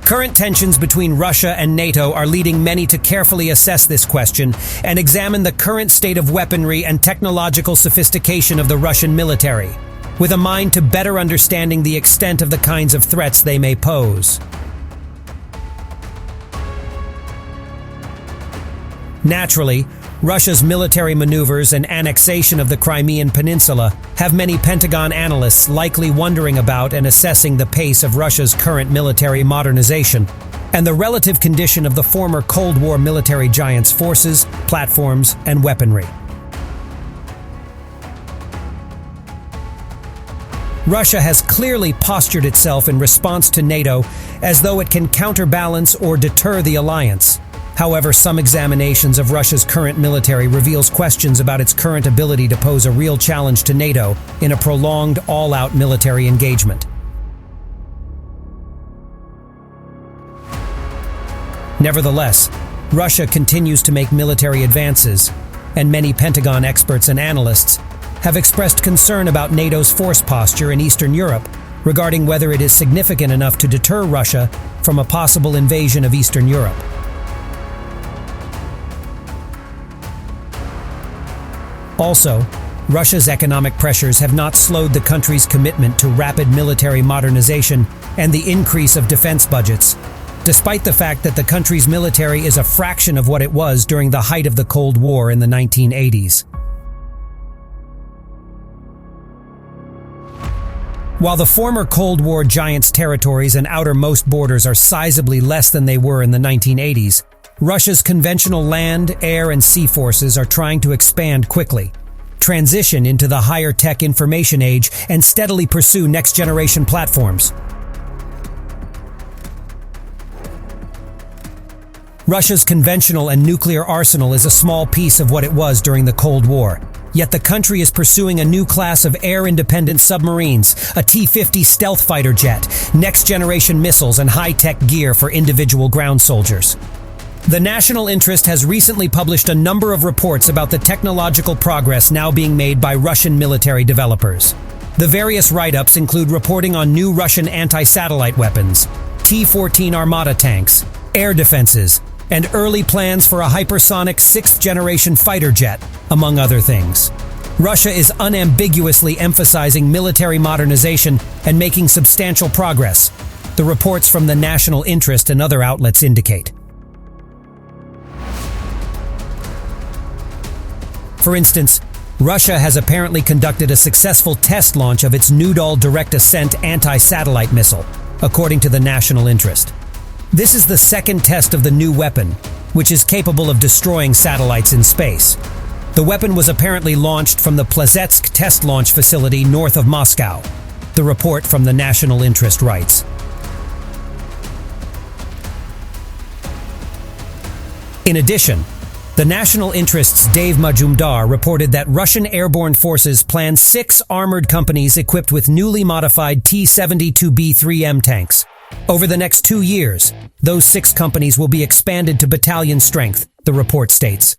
Current tensions between Russia and NATO are leading many to carefully assess this question and examine the current state of weaponry and technological sophistication of the Russian military, with a mind to better understanding the extent of the kinds of threats they may pose. Naturally, Russia's military maneuvers and annexation of the Crimean Peninsula have many Pentagon analysts likely wondering about and assessing the pace of Russia's current military modernization and the relative condition of the former Cold War military giants' forces, platforms, and weaponry. Russia has clearly postured itself in response to NATO as though it can counterbalance or deter the alliance. However, some examinations of Russia's current military reveals questions about its current ability to pose a real challenge to NATO in a prolonged, all-out military engagement. Nevertheless, Russia continues to make military advances, and many Pentagon experts and analysts have expressed concern about NATO's force posture in Eastern Europe regarding whether it is significant enough to deter Russia from a possible invasion of Eastern Europe. Also, Russia's economic pressures have not slowed the country's commitment to rapid military modernization and the increase of defense budgets, despite the fact that the country's military is a fraction of what it was during the height of the Cold War in the 1980s. While the former Cold War giants' territories and outermost borders are sizably less than they were in the 1980s, Russia's conventional land, air, and sea forces are trying to expand quickly, transition into the higher-tech information age, and steadily pursue next-generation platforms. Russia's conventional and nuclear arsenal is a small piece of what it was during the Cold War, yet the country is pursuing a new class of air-independent submarines, a T-50 stealth fighter jet, next-generation missiles, and high-tech gear for individual ground soldiers. The national interest has recently published a number of reports about the technological progress now being made by Russian military developers. The various write-ups include reporting on new Russian anti-satellite weapons, T-14 Armata tanks, air defenses, and early plans for a hypersonic sixth-generation fighter jet, among other things. Russia is unambiguously emphasizing military modernization and making substantial progress, the reports from the national interest and other outlets indicate. For instance, Russia has apparently conducted a successful test launch of its Nukes direct ascent anti-satellite missile, according to the national interest. This is the second test of the new weapon, which is capable of destroying satellites in space. The weapon was apparently launched from the Plesetsk test launch facility north of Moscow, the report from the national interest writes. In addition, the national interest's Dave Majumdar reported that Russian airborne forces plan 6 armored companies equipped with newly modified T-72B3M tanks. Over the next 2 years, those 6 companies will be expanded to battalion strength, the report states.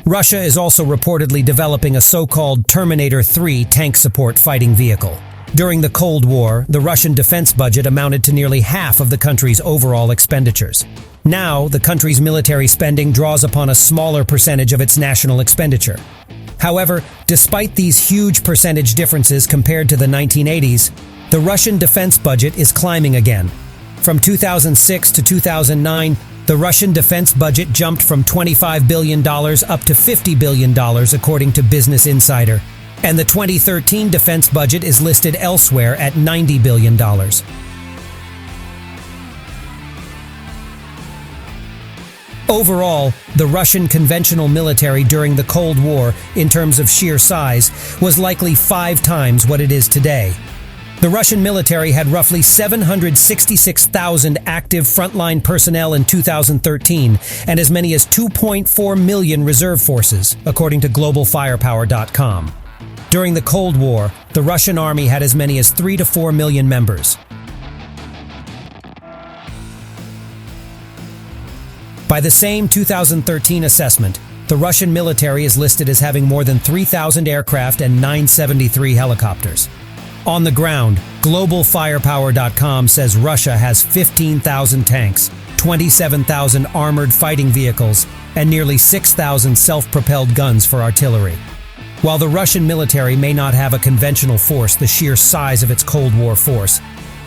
Russia is also reportedly developing a so-called Terminator 3 tank support fighting vehicle. During the Cold War, the Russian defense budget amounted to nearly half of the country's overall expenditures. Now, the country's military spending draws upon a smaller percentage of its national expenditure. However, despite these huge percentage differences compared to the 1980s, the Russian defense budget is climbing again. From 2006 to 2009, the Russian defense budget jumped from $25 billion up to $50 billion, according to Business Insider. And the 2013 defense budget is listed elsewhere at $90 billion. Overall, the Russian conventional military during the Cold War, in terms of sheer size, was likely 5 times what it is today. The Russian military had roughly 766,000 active frontline personnel in 2013 and as many as 2.4 million reserve forces, according to globalfirepower.com. During the Cold War, the Russian army had as many as 3 to 4 million members. By the same 2013 assessment, the Russian military is listed as having more than 3,000 aircraft and 973 helicopters. On the ground, globalfirepower.com says Russia has 15,000 tanks, 27,000 armored fighting vehicles, and nearly 6,000 self-propelled guns for artillery. While the Russian military may not have a conventional force the sheer size of its Cold War force,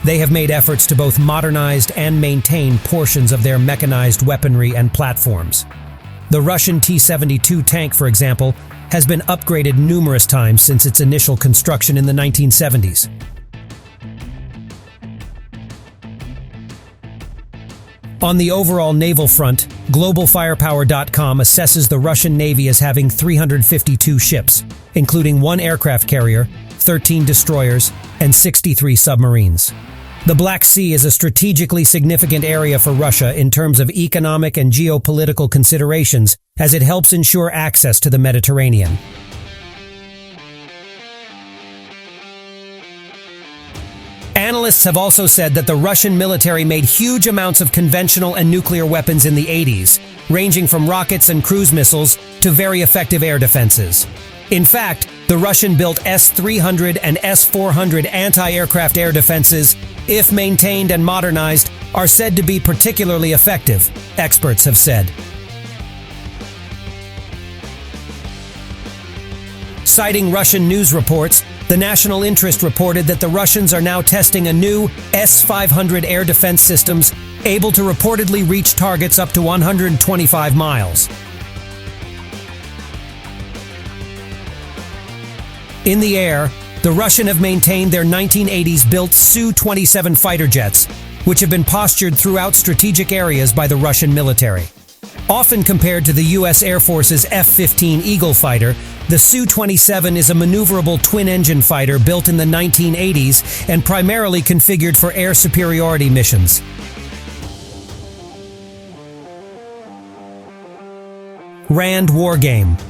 they have made efforts to both modernize and maintain portions of their mechanized weaponry and platforms. The Russian T-72 tank, for example, has been upgraded numerous times since its initial construction in the 1970s. On the overall naval front, globalfirepower.com assesses the Russian Navy as having 352 ships, including 1 aircraft carrier, 13 destroyers, and 63 submarines. The Black Sea is a strategically significant area for Russia in terms of economic and geopolitical considerations, as it helps ensure access to the Mediterranean. Analysts have also said that the Russian military made huge amounts of conventional and nuclear weapons in the 80s, ranging from rockets and cruise missiles to very effective air defenses. In fact, the Russian-built S-300 and S-400 anti-aircraft air defenses, if maintained and modernized, are said to be particularly effective, experts have said. Citing Russian news reports, the National Interest reported that the Russians are now testing a new S-500 air defense systems able to reportedly reach targets up to 125 miles. In the air, the Russians have maintained their 1980s-built Su-27 fighter jets, which have been postured throughout strategic areas by the Russian military. Often compared to the U.S. Air Force's F-15 Eagle fighter, the Su-27 is a maneuverable twin-engine fighter built in the 1980s and primarily configured for air superiority missions. RAND Wargame.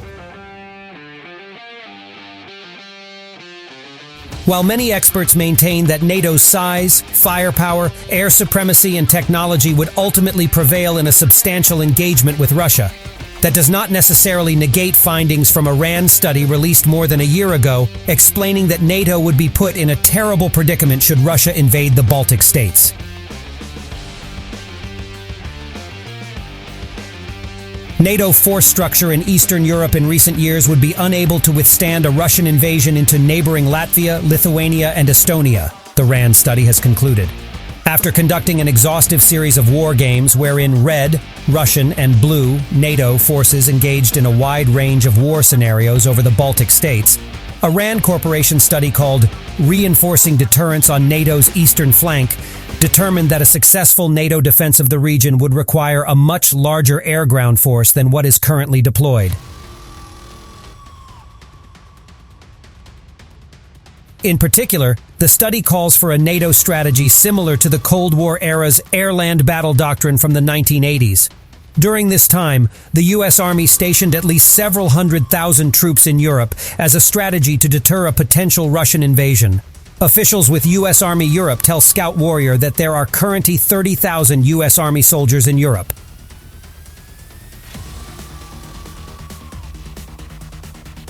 While many experts maintain that NATO's size, firepower, air supremacy, and technology would ultimately prevail in a substantial engagement with Russia, that does not necessarily negate findings from a RAND study released more than a year ago, explaining that NATO would be put in a terrible predicament should Russia invade the Baltic states. NATO force structure in Eastern Europe in recent years would be unable to withstand a Russian invasion into neighboring Latvia, Lithuania, and Estonia, the RAND study has concluded. After conducting an exhaustive series of war games wherein red, Russian, and blue, NATO forces engaged in a wide range of war scenarios over the Baltic states, a RAND Corporation study called Reinforcing Deterrence on NATO's Eastern Flank determined that a successful NATO defense of the region would require a much larger air-ground force than what is currently deployed. In particular, the study calls for a NATO strategy similar to the Cold War era's air-land battle doctrine from the 1980s. During this time, the U.S. Army stationed at least several 100,000 troops in Europe as a strategy to deter a potential Russian invasion. Officials with U.S. Army Europe tell Scout Warrior that there are currently 30,000 U.S. Army soldiers in Europe.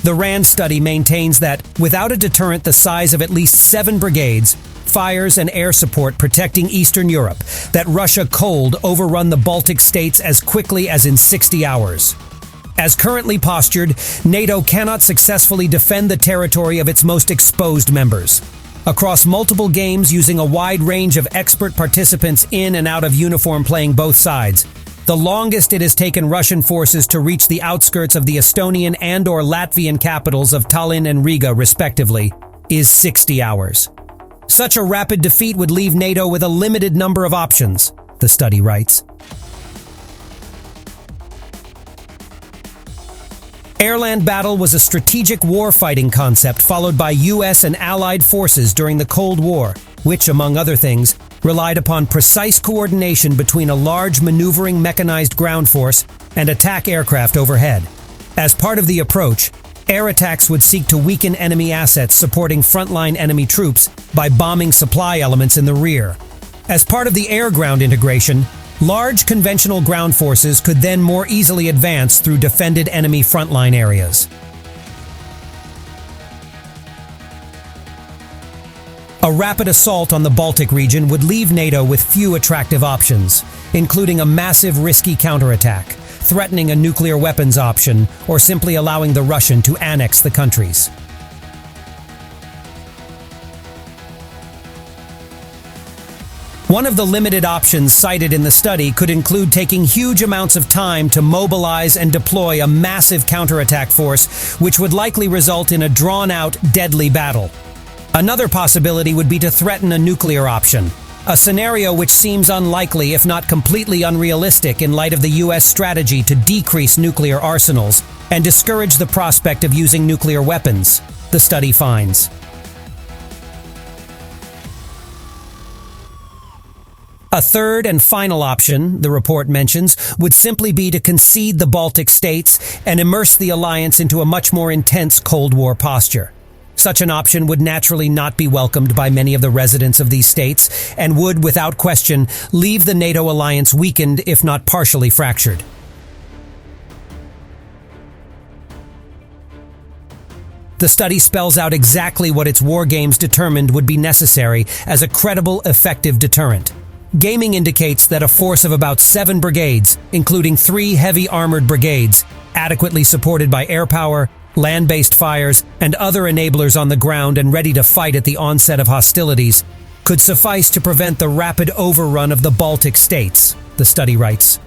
The RAND study maintains that, without a deterrent the size of at least 7 brigades, fires and air support protecting Eastern Europe, that Russia could overrun the Baltic states as quickly as in 60 hours. As currently postured, NATO cannot successfully defend the territory of its most exposed members. Across multiple games using a wide range of expert participants in and out of uniform playing both sides, the longest it has taken Russian forces to reach the outskirts of the Estonian and/or Latvian capitals of Tallinn and Riga, respectively, is 60 hours. Such a rapid defeat would leave NATO with a limited number of options, the study writes. Airland battle was a strategic war-fighting concept followed by U.S. and Allied forces during the Cold War, which, among other things, relied upon precise coordination between a large maneuvering mechanized ground force and attack aircraft overhead. As part of the approach, air attacks would seek to weaken enemy assets supporting frontline enemy troops by bombing supply elements in the rear. As part of the air-ground integration, large conventional ground forces could then more easily advance through defended enemy frontline areas. A rapid assault on the Baltic region would leave NATO with few attractive options, including a massive risky counterattack, threatening a nuclear weapons option, or simply allowing the Russian to annex the countries. One of the limited options cited in the study could include taking huge amounts of time to mobilize and deploy a massive counterattack force, which would likely result in a drawn-out, deadly battle. Another possibility would be to threaten a nuclear option, a scenario which seems unlikely if not completely unrealistic in light of the U.S. strategy to decrease nuclear arsenals and discourage the prospect of using nuclear weapons, the study finds. A third and final option, the report mentions, would simply be to concede the Baltic states and immerse the alliance into a much more intense Cold War posture. Such an option would naturally not be welcomed by many of the residents of these states and would, without question, leave the NATO alliance weakened, if not partially fractured. The study spells out exactly what its war games determined would be necessary as a credible, effective deterrent. Gaming indicates that a force of about 7 brigades, including 3 heavy armored brigades, adequately supported by air power, land-based fires, and other enablers on the ground and ready to fight at the onset of hostilities, could suffice to prevent the rapid overrun of the Baltic states, the study writes.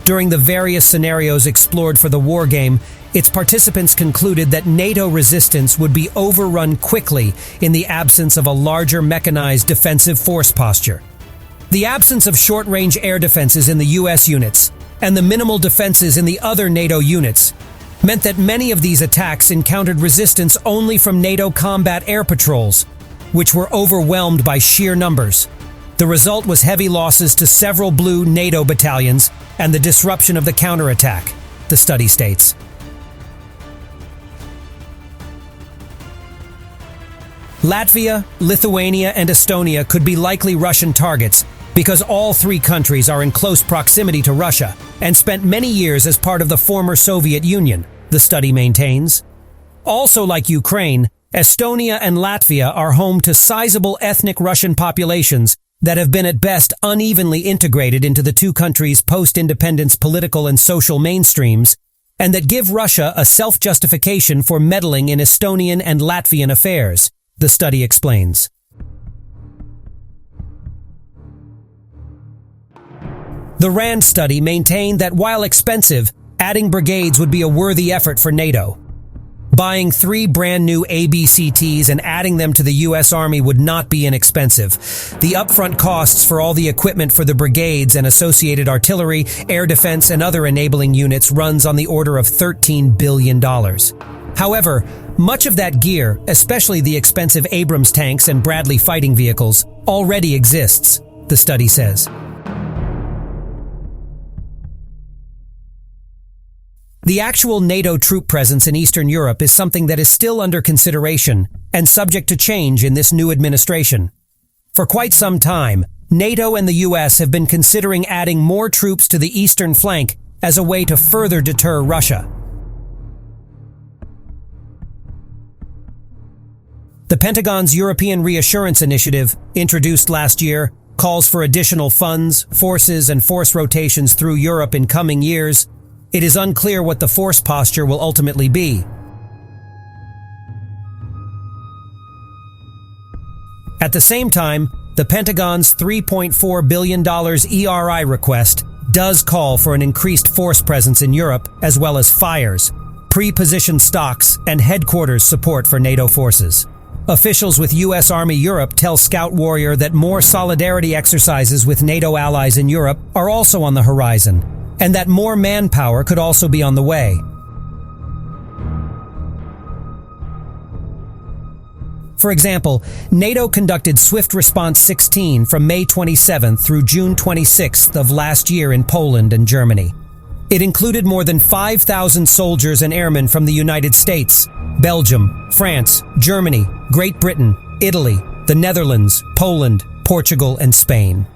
During the various scenarios explored for the war game, its participants concluded that NATO resistance would be overrun quickly in the absence of a larger mechanized defensive force posture. The absence of short-range air defenses in the U.S. units and the minimal defenses in the other NATO units meant that many of these attacks encountered resistance only from NATO combat air patrols, which were overwhelmed by sheer numbers. The result was heavy losses to several blue NATO battalions and the disruption of the counterattack, the study states. Latvia, Lithuania, and Estonia could be likely Russian targets because all 3 countries are in close proximity to Russia and spent many years as part of the former Soviet Union, the study maintains. Also like Ukraine, Estonia and Latvia are home to sizable ethnic Russian populations that have been at best unevenly integrated into the 2 countries' post-independence political and social mainstreams, and that give Russia a self-justification for meddling in Estonian and Latvian affairs, the study explains. The RAND study maintained that while expensive, adding brigades would be a worthy effort for NATO. Buying 3 brand new ABCTs and adding them to the U.S. Army would not be inexpensive. The upfront costs for all the equipment for the brigades and associated artillery, air defense, and other enabling units runs on the order of $13 billion. However, much of that gear, especially the expensive Abrams tanks and Bradley fighting vehicles, already exists, the study says. The actual NATO troop presence in Eastern Europe is something that is still under consideration and subject to change in this new administration. For quite some time, NATO and the US have been considering adding more troops to the eastern flank as a way to further deter Russia. The Pentagon's European Reassurance Initiative, introduced last year, calls for additional funds, forces, and force rotations through Europe in coming years. It is unclear what the force posture will ultimately be. At the same time, the Pentagon's $3.4 billion ERI request does call for an increased force presence in Europe, as well as fires, pre-positioned stocks, and headquarters support for NATO forces. Officials with U.S. Army Europe tell Scout Warrior that more solidarity exercises with NATO allies in Europe are also on the horizon, and that more manpower could also be on the way. For example, NATO conducted Swift Response 16 from May 27th through June 26th of last year in Poland and Germany. It included more than 5,000 soldiers and airmen from the United States, Belgium, France, Germany, Great Britain, Italy, the Netherlands, Poland, Portugal, and Spain.